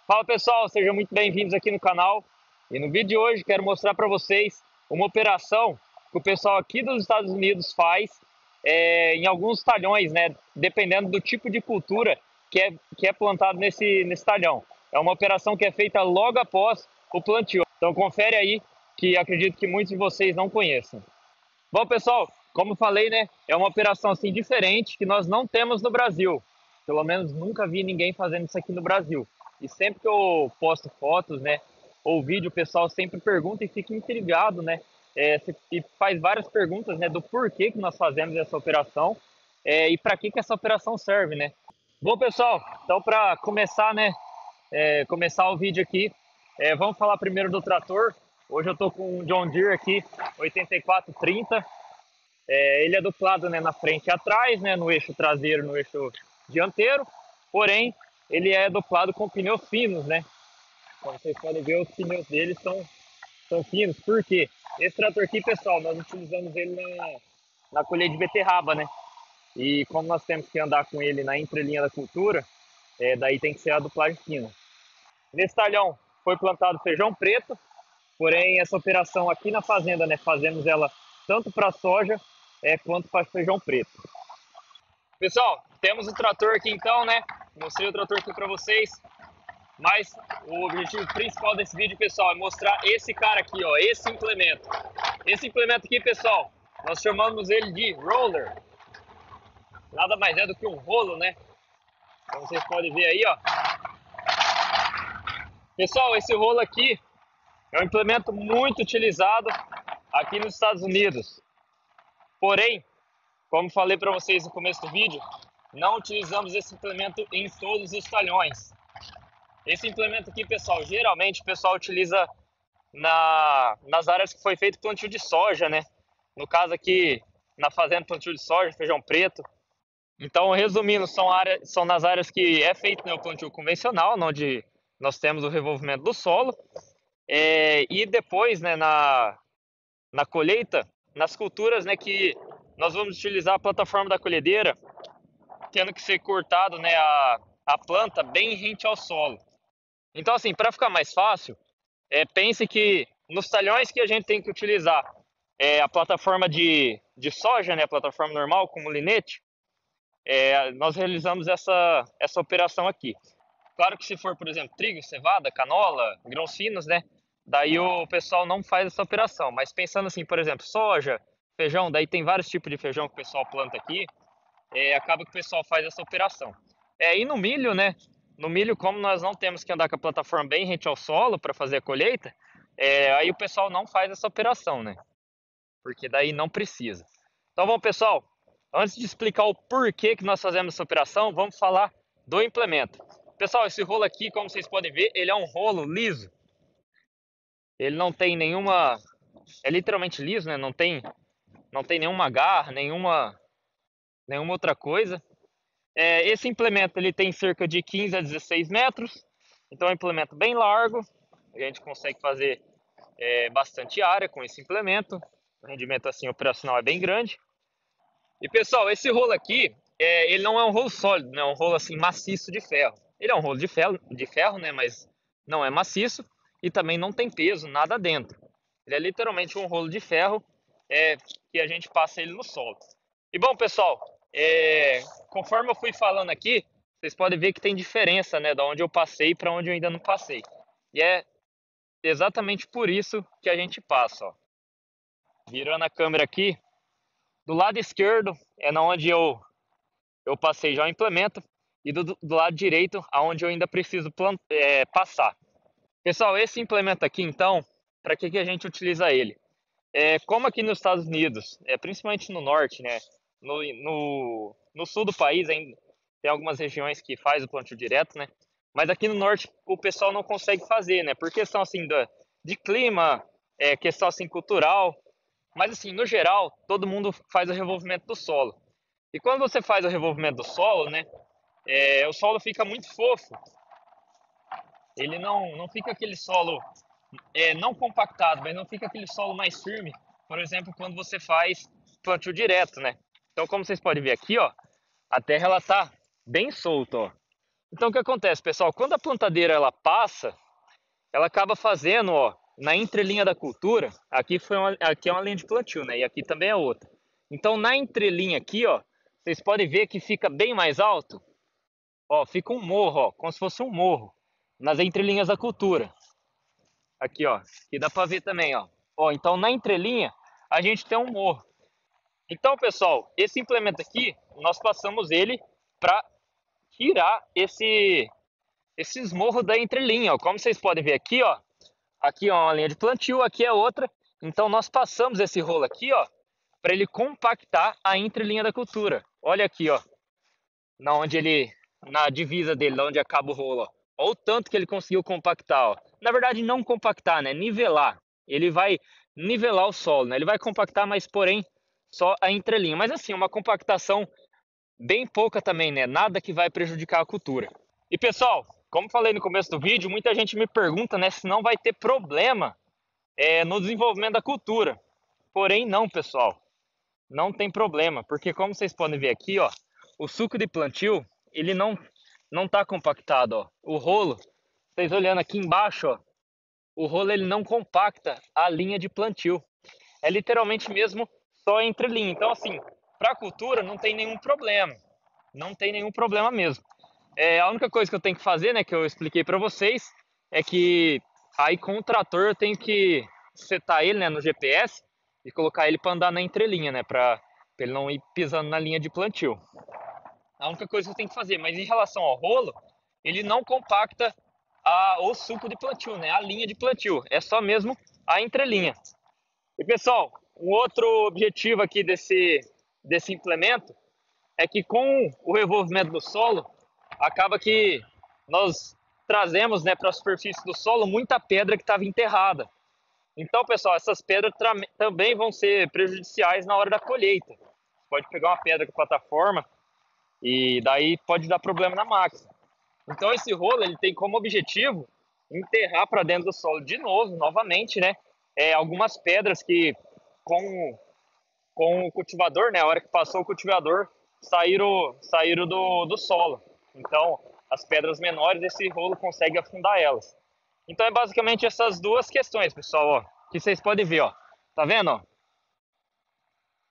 Fala pessoal, sejam muito bem-vindos aqui no canal. E no vídeo de hoje quero mostrar para vocês uma operação que o pessoal aqui dos Estados Unidos faz em alguns talhões, né? Dependendo do tipo de cultura que é plantado nesse talhão. É uma operação que é feita logo após o plantio. Então confere aí, que acredito que muitos de vocês não conheçam. Bom pessoal, como falei, né? É uma operação assim diferente que nós não temos no Brasil. Pelo menos nunca vi ninguém fazendo isso aqui no Brasil. E sempre que eu posto fotos, né, ou vídeo, o pessoal sempre pergunta e fica intrigado, né, e faz várias perguntas, né, do porquê que nós fazemos essa operação e para que essa operação serve, né. Bom, pessoal, então para começar, né, começar o vídeo aqui, vamos falar primeiro do trator. Hoje eu tô com um John Deere aqui, 8430. Ele é duplado, né, na frente e atrás, né, no eixo traseiro, no eixo dianteiro, porém ele é duplado com pneus finos, né? Como vocês podem ver, os pneus dele são finos. Por quê? Esse trator aqui, pessoal, nós utilizamos ele na colheita de beterraba, né? E como nós temos que andar com ele na entrelinha da cultura, daí tem que ser a duplagem fina. Nesse talhão foi plantado feijão preto, porém essa operação aqui na fazenda, né, fazemos ela tanto para soja quanto para feijão preto. Pessoal, temos o trator aqui então, né? Mostrei o trator aqui para vocês, mas o objetivo principal desse vídeo, pessoal, é mostrar esse cara aqui, ó, esse implemento. Esse implemento aqui, pessoal, nós chamamos ele de roller. Nada mais é do que um rolo, né? Como vocês podem ver aí, ó. Pessoal, esse rolo aqui é um implemento muito utilizado aqui nos Estados Unidos. Porém, como falei para vocês no começo do vídeo, não utilizamos esse implemento em todos os talhões. Esse implemento aqui, pessoal, geralmente o pessoal utiliza nas áreas que foi feito plantio de soja, né? No caso aqui, na fazenda plantio de soja, feijão preto. Então, resumindo, são nas áreas que é feito, né, o plantio convencional, onde nós temos o revolvimento do solo. E depois, né, na colheita, nas culturas, né, que nós vamos utilizar a plataforma da colhedeira, tendo que ser cortado, né, a planta bem rente ao solo. Então, assim, para ficar mais fácil, pense que nos talhões que a gente tem que utilizar a plataforma de soja, né, a plataforma normal, como linete, nós realizamos essa operação aqui. Claro que se for, por exemplo, trigo, cevada, canola, grãos finos, né, daí o pessoal não faz essa operação. Mas pensando assim, por exemplo, soja, feijão, daí tem vários tipos de feijão que o pessoal planta aqui, acaba que o pessoal faz essa operação. E no milho, né? No milho, como nós não temos que andar com a plataforma bem rente ao solo para fazer a colheita, aí o pessoal não faz essa operação, né? Porque daí não precisa. Então, bom, pessoal, antes de explicar o porquê que nós fazemos essa operação, vamos falar do implemento. Pessoal, esse rolo aqui, como vocês podem ver, ele é um rolo liso. Ele não tem nenhuma... É literalmente liso, né? Não tem nenhuma garra, nenhuma outra coisa. Esse implemento ele tem cerca de 15 a 16 metros, então é um implemento bem largo, a gente consegue fazer bastante área com esse implemento, o rendimento assim operacional é bem grande. E pessoal, esse rolo aqui, ele não é um rolo sólido, né? É um rolo assim maciço de ferro. Ele é um rolo de ferro, né? Mas não é maciço e também não tem peso, nada dentro. Ele é literalmente um rolo de ferro que a gente passa ele no solo. E bom, pessoal, conforme eu fui falando aqui, vocês podem ver que tem diferença, né, da onde eu passei para onde eu ainda não passei. E é exatamente por isso que a gente passa, ó. Virando a câmera aqui, do lado esquerdo é na onde eu passei já o implemento e do lado direito aonde eu ainda preciso passar. Pessoal, esse implemento aqui, então, para que a gente utiliza ele? Como aqui nos Estados Unidos, principalmente no norte, né, no sul do país ainda tem algumas regiões que faz o plantio direto, né, mas aqui no norte o pessoal não consegue fazer, né, por questão assim de clima, questão assim cultural, mas assim, no geral, todo mundo faz o revolvimento do solo. E quando você faz o revolvimento do solo, né, o solo fica muito fofo. Ele não fica aquele solo não compactado, mas não fica aquele solo mais firme, por exemplo, quando você faz plantio direto, né? Então, como vocês podem ver aqui, ó, a terra ela tá bem solta, ó. Então o que acontece, pessoal? Quando a plantadeira ela passa, ela acaba fazendo, ó, na entrelinha da cultura, aqui é uma linha de plantio, né? E aqui também é outra. Então na entrelinha aqui, ó, vocês podem ver que fica bem mais alto. Ó, fica um morro, ó, como se fosse um morro nas entrelinhas da cultura. Aqui, ó, que dá para ver também, ó. Ó, então na entrelinha a gente tem um morro. Então, pessoal, esse implemento aqui, nós passamos ele para tirar esses morros da entrelinha, ó. Como vocês podem ver aqui, ó, aqui é uma linha de plantio, aqui é outra. Então nós passamos esse rolo aqui, ó, para ele compactar a entrelinha da cultura. Olha aqui, ó, na divisa dele, onde acaba o rolo, ó. Olha o tanto que ele conseguiu compactar, ó. Na verdade, não compactar, né? Nivelar. Ele vai nivelar o solo, né? Ele vai compactar, mas porém só a entrelinha. Mas assim, uma compactação bem pouca também, né? Nada que vai prejudicar a cultura. E pessoal, como falei no começo do vídeo, muita gente me pergunta, né, se não vai ter problema no desenvolvimento da cultura. Porém, não, pessoal. Não tem problema, porque como vocês podem ver aqui, ó, o suco de plantio, ele não tá compactado, ó. O rolo, vocês olhando aqui embaixo, ó, o rolo ele não compacta a linha de plantio. É literalmente mesmo só entre linha. Então assim, para a cultura não tem nenhum problema. Não tem nenhum problema mesmo. A única coisa que eu tenho que fazer, né, que eu expliquei para vocês, é que aí com o trator eu tenho que setar ele, né, no GPS e colocar ele para andar na entrelinha, né, para ele não ir pisando na linha de plantio. A única coisa que eu tenho que fazer, mas em relação ao rolo, ele não compacta o suco de plantio, né, a linha de plantio, é só mesmo a entrelinha. E pessoal, um outro objetivo aqui desse implemento é que com o revolvimento do solo, acaba que nós trazemos, né, para a superfície do solo muita pedra que estava enterrada. Então, pessoal, essas pedras também vão ser prejudiciais na hora da colheita. Você pode pegar uma pedra com plataforma e daí pode dar problema na máquina. Então, esse rolo ele tem como objetivo enterrar para dentro do solo de novo, novamente, né, algumas pedras que com o cultivador, né, a hora que passou o cultivador, saíram do solo. Então, as pedras menores, esse rolo consegue afundar elas. Então, é basicamente essas duas questões, pessoal, ó, que vocês podem ver, ó. Tá vendo, ó?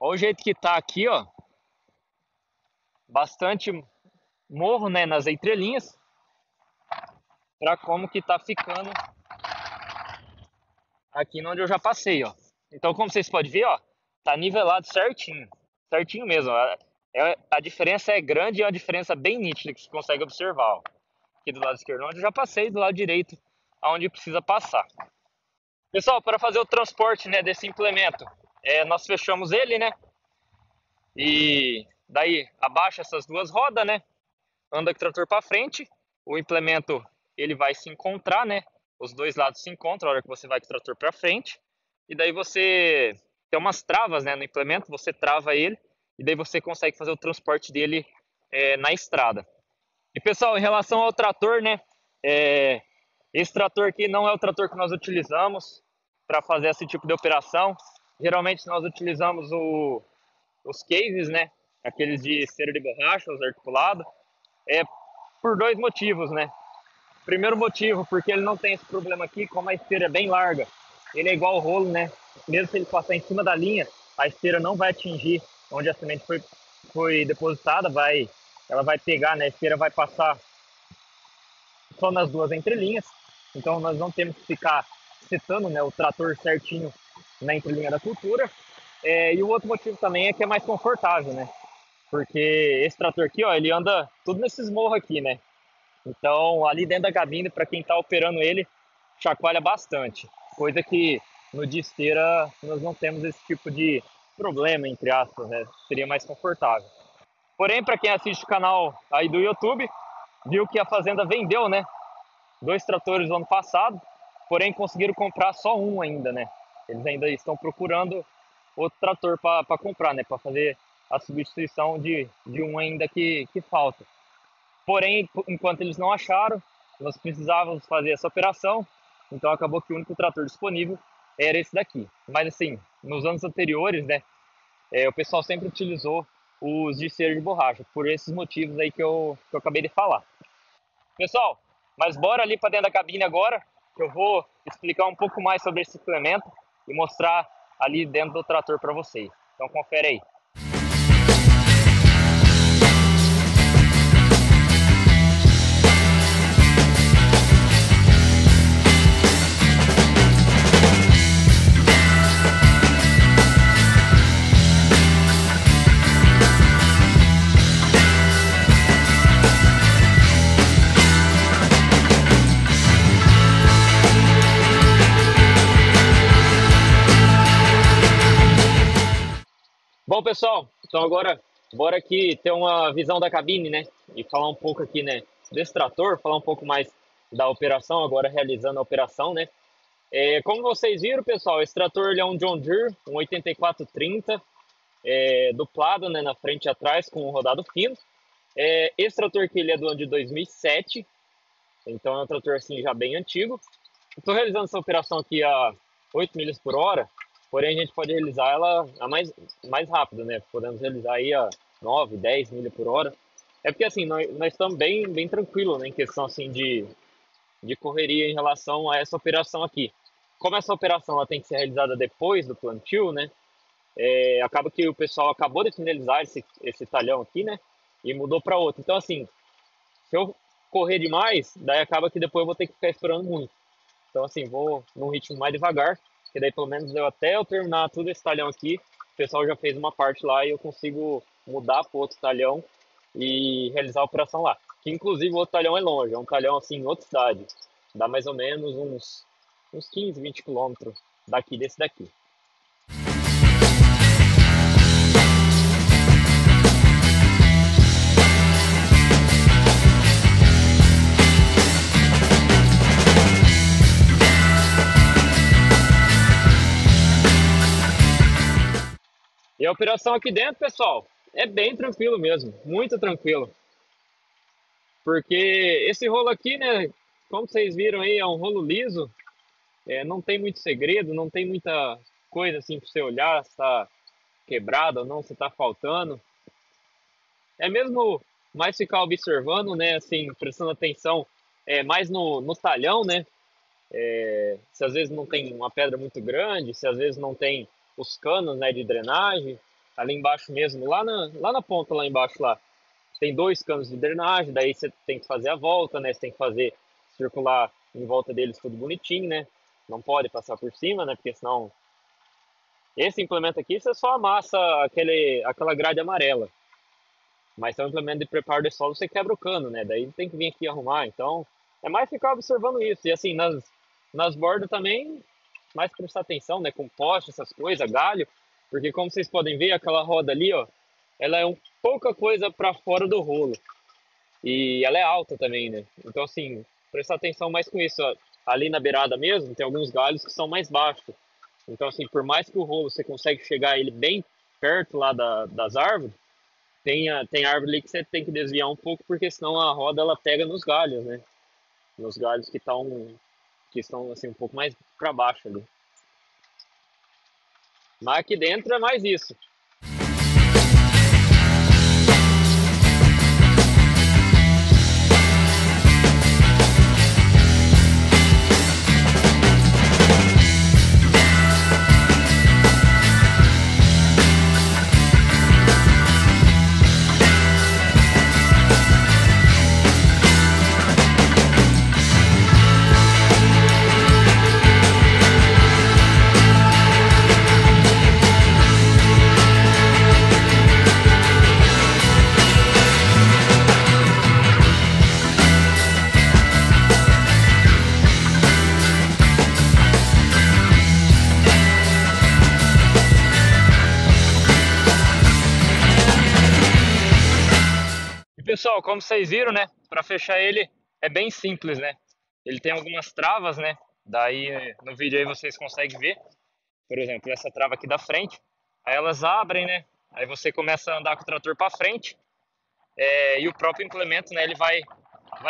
Olha o jeito que tá aqui, ó. Bastante morro, né, nas entrelinhas, para como que tá ficando aqui onde eu já passei, ó. Então, como vocês podem ver, ó, tá nivelado certinho, certinho mesmo. A diferença é grande e é uma diferença bem nítida que você consegue observar, ó. Aqui do lado esquerdo onde eu já passei, do lado direito aonde precisa passar. Pessoal, para fazer o transporte, né, desse implemento, nós fechamos ele, né, e daí abaixa essas duas rodas, né, anda com o trator para frente, o implemento ele vai se encontrar, né, os dois lados se encontram a hora que você vai com o trator para frente, e daí você tem umas travas, né, no implemento, você trava ele, e daí você consegue fazer o transporte dele na estrada. E pessoal, em relação ao trator, né, esse trator aqui não é o trator que nós utilizamos para fazer esse tipo de operação. Geralmente nós utilizamos os cases, né, aqueles de cera de borracha, os articulados, por dois motivos, né. Primeiro motivo, porque ele não tem esse problema aqui, como a esteira é bem larga, ele é igual ao rolo, né, mesmo se ele passar em cima da linha, a esteira não vai atingir onde a semente foi depositada, ela vai pegar, né, a esteira vai passar só nas duas entrelinhas, então nós não temos que ficar setando, né, o trator certinho na entrelinha da cultura. E o outro motivo também é que é mais confortável, né? Porque esse trator aqui, ó, ele anda tudo nesses morros aqui, né? Então ali dentro da cabine, para quem está operando ele, chacoalha bastante. Coisa que no de esteira nós não temos esse tipo de problema, entre aspas, né? Seria mais confortável. Porém, para quem assiste o canal aí do YouTube, viu que a fazenda vendeu, né, dois tratores no ano passado, porém conseguiram comprar só um ainda, né? Eles ainda estão procurando outro trator para comprar, né? Para fazer a substituição de um ainda que falta. Porém, enquanto eles não acharam, nós precisávamos fazer essa operação, então acabou que o único trator disponível era esse daqui. Mas assim, nos anos anteriores, né, o pessoal sempre utilizou os de cera de borracha, por esses motivos aí que eu acabei de falar. Pessoal, mas bora ali para dentro da cabine agora, que eu vou explicar um pouco mais sobre esse implemento e mostrar ali dentro do trator para vocês. Então confere aí. Bom, pessoal, então agora bora aqui ter uma visão da cabine, né? E falar um pouco aqui, né, desse trator, falar um pouco mais da operação, agora realizando a operação, né? Como vocês viram, pessoal, esse trator ele é um John Deere, um 8430, duplado, né, na frente e atrás, com um rodado fino. Esse trator aqui ele é do ano de 2007, então é um trator assim já bem antigo. Estou realizando essa operação aqui a 8 milhas por hora, porém a gente pode realizar ela a mais rápido, né? Podemos realizar aí a 9, 10 milhas por hora. É porque assim, nós estamos bem tranquilos, né, em questão assim de correria em relação a essa operação aqui. Como essa operação ela tem que ser realizada depois do plantio, né? Acaba que o pessoal acabou de finalizar esse talhão aqui, né? E mudou para outro. Então assim, se eu correr demais, daí acaba que depois eu vou ter que ficar esperando muito. Então, assim, vou num ritmo mais devagar, que daí pelo menos até eu terminar tudo esse talhão aqui, o pessoal já fez uma parte lá e eu consigo mudar para outro talhão e realizar a operação lá. Que inclusive o outro talhão é longe, é um talhão assim em outra cidade. Dá mais ou menos uns 15, 20 quilômetros daqui desse daqui. E a operação aqui dentro, pessoal, é bem tranquilo mesmo, muito tranquilo. Porque esse rolo aqui, né, como vocês viram aí, é um rolo liso, não tem muito segredo, não tem muita coisa assim para você olhar se está quebrado ou não, se está faltando. É mesmo mais ficar observando, né, assim, prestando atenção mais no talhão, né, se às vezes não tem uma pedra muito grande, se às vezes não tem os canos, né, de drenagem, ali embaixo mesmo, lá na ponta, lá embaixo lá, tem dois canos de drenagem, daí você tem que fazer a volta, né, você tem que fazer circular em volta deles tudo bonitinho, né, não pode passar por cima, né, porque senão esse implemento aqui você só amassa aquela grade amarela. Mas se é um implemento de preparo de solo, você quebra o cano, né? Daí tem que vir aqui arrumar. Então, é mais ficar observando isso. E assim, nas bordas também, mais prestar atenção, né? Com poste, essas coisas, galho. Porque como vocês podem ver, aquela roda ali, ó, ela é pouca coisa para fora do rolo. E ela é alta também, né? Então, assim, prestar atenção mais com isso. Ó. Ali na beirada mesmo, tem alguns galhos que são mais baixos. Então, assim, por mais que o rolo você consegue chegar ele bem perto lá das árvores, tem árvore ali que você tem que desviar um pouco, porque senão a roda ela pega nos galhos, né? Nos galhos que estão assim um pouco mais para baixo ali. Mas aqui dentro é mais isso. E pessoal, como vocês viram, né? Para fechar ele é bem simples, né? Ele tem algumas travas, né? Daí no vídeo aí vocês conseguem ver. Por exemplo, essa trava aqui da frente. Aí elas abrem, né? Aí você começa a andar com o trator para frente. E o próprio implemento, né? Ele vai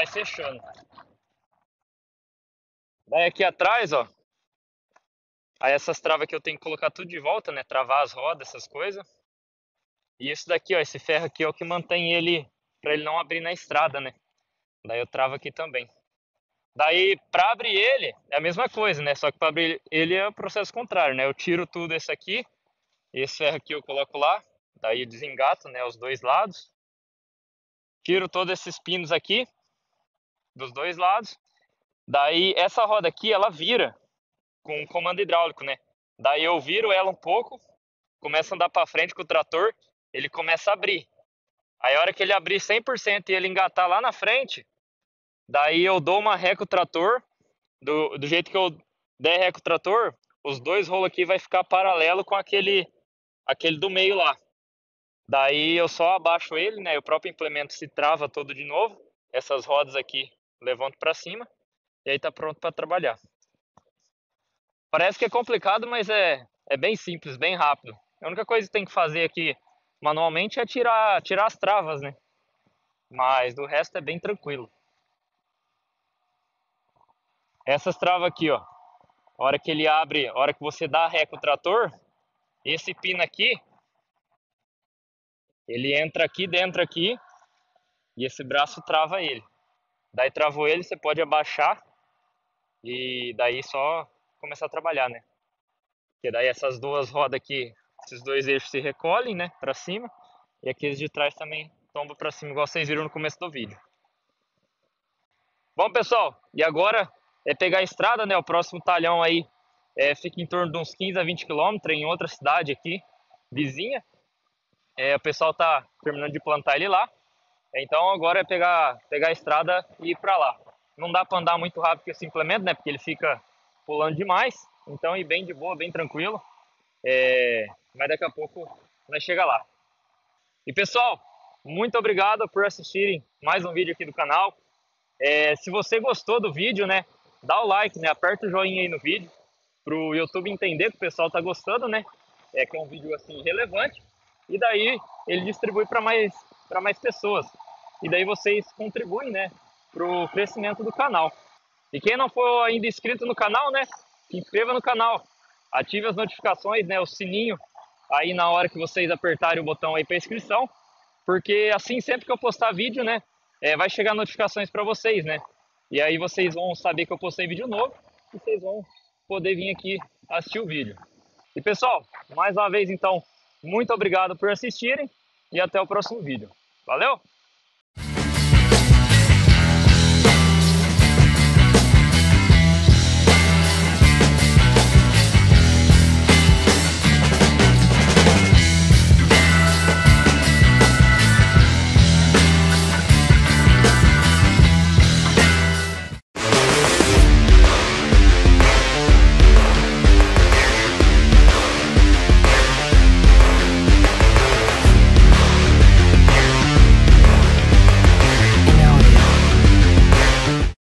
fechando. Daí aqui atrás, ó. Aí essas travas aqui eu tenho que colocar tudo de volta, né? Travar as rodas, essas coisas. E esse daqui, ó, esse ferro aqui é o que mantém ele para ele não abrir na estrada, né? Daí eu travo aqui também. Daí, para abrir ele, é a mesma coisa, né? Só que para abrir ele é o processo contrário, né? Eu tiro tudo esse aqui, esse ferro aqui eu coloco lá, daí eu desengato, né, os dois lados. Tiro todos esses pinos aqui, dos dois lados. Daí, essa roda aqui, ela vira com um comando hidráulico, né? Daí eu viro ela um pouco, começo a andar para frente com o trator, ele começa a abrir. Aí a hora que ele abrir 100% e ele engatar lá na frente, daí eu dou uma ré com o trator, do jeito que eu der ré com o trator, os dois rolos aqui vai ficar paralelo com aquele do meio lá. Daí eu só abaixo ele, né? O próprio implemento se trava todo de novo. Essas rodas aqui levanto para cima e aí tá pronto para trabalhar. Parece que é complicado, mas é bem simples, bem rápido. A única coisa que tem que fazer aqui manualmente é tirar as travas, né? Mas do resto é bem tranquilo. Essas travas aqui, ó. A hora que ele abre, a hora que você dá ré com o trator, esse pino aqui, ele entra aqui dentro aqui e esse braço trava ele. Daí travou ele, você pode abaixar e daí só começar a trabalhar, né? Porque daí essas duas rodas aqui, esses dois eixos se recolhem, né, para cima, e aqueles de trás também tombam para cima, igual vocês viram no começo do vídeo. Bom, pessoal, e agora é pegar a estrada, né? O próximo talhão aí fica em torno de uns 15 a 20 quilômetros em outra cidade aqui, vizinha. O pessoal tá terminando de plantar ele lá. Então agora é pegar a estrada e ir para lá. Não dá para andar muito rápido com esse implemento, né? Porque ele fica pulando demais. Então ir bem de boa, bem tranquilo. Mas daqui a pouco nós chega lá. E pessoal, muito obrigado por assistirem mais um vídeo aqui do canal. Se você gostou do vídeo, né? Dá o like, né? Aperta o joinha aí no vídeo. Para o YouTube entender que o pessoal tá gostando, né? Que é um vídeo assim relevante. E daí ele distribui para mais pessoas. E daí vocês contribuem, né, para o crescimento do canal. E quem não for ainda inscrito no canal, né, se inscreva no canal. Ative as notificações, né, o sininho aí na hora que vocês apertarem o botão aí para inscrição. Porque assim, sempre que eu postar vídeo, né, vai chegar notificações para vocês, né. E aí vocês vão saber que eu postei vídeo novo e vocês vão poder vir aqui assistir o vídeo. E pessoal, mais uma vez então, muito obrigado por assistirem e até o próximo vídeo. Valeu!